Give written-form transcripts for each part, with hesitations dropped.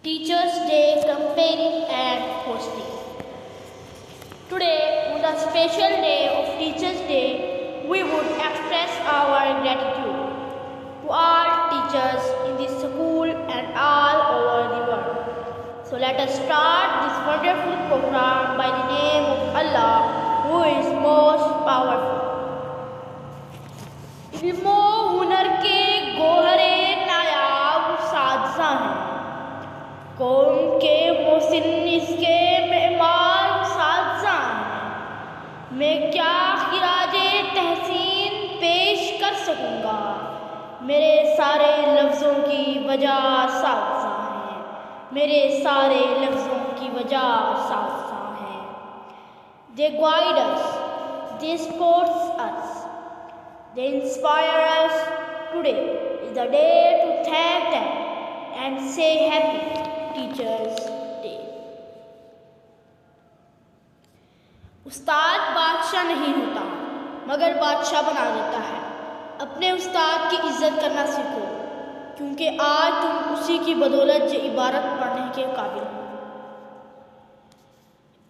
Teachers' Day campaign and hosting. Today, on the special day of Teachers' Day, we would express our gratitude to all teachers in this school and all over the world. So let us start this wonderful program by the name of Allah, who is most powerful. Elmo हुनर के गोहरे नायाब साज़ा हैं, कौम के मोहसिन इसके मेहमान साज़ा हैं। मैं क्या खिराजे तहसीन पेश कर सकूँगा, मेरे सारे लफ्ज़ों की वजह साज़ा हैं, मेरे सारे लफ्ज़ों की वजह साज़ा हैं। They guide us, they support us, they inspire us. Today is the day to thank them and say Happy Teachers Day. उस्ताद बादशाह नहीं होता मगर बादशाह बना देता है। अपने उस्ताद की इज्जत करना सीखो, क्योंकि आज तुम उसी की बदौलत ये इबारत पढ़ने के काबिल हो।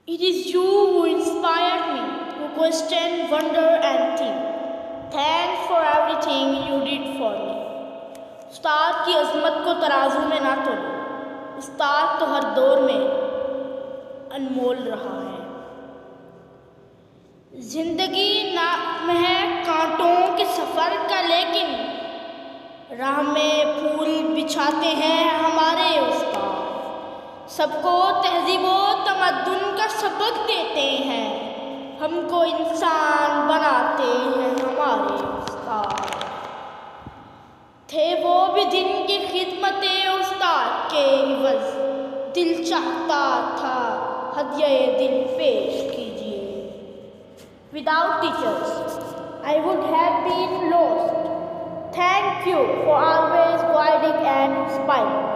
It is you who inspired me to question, wonder and think. Thanks for everything you did for me. उस्ताद की अज़मत को तराजू में ना तोलो, उस्ताद तो हर दौर में अनमोल रहा है। जिंदगी नाम है कांटों के सफ़र का, लेकिन राह में फूल बिछाते हैं हमारे उस्ताद। सबको तहज़ीबो तमद्दुन का सबक देते हैं, हमको इंसान बनाते हैं हमारे उस्ताद। थे वो भी दिन की खिदमते उस्ताद के इवज़, दिल चाहता था हदिये दिल पेश कीजिए। Without teachers, I would have been lost. Thank you for always guiding and inspiring.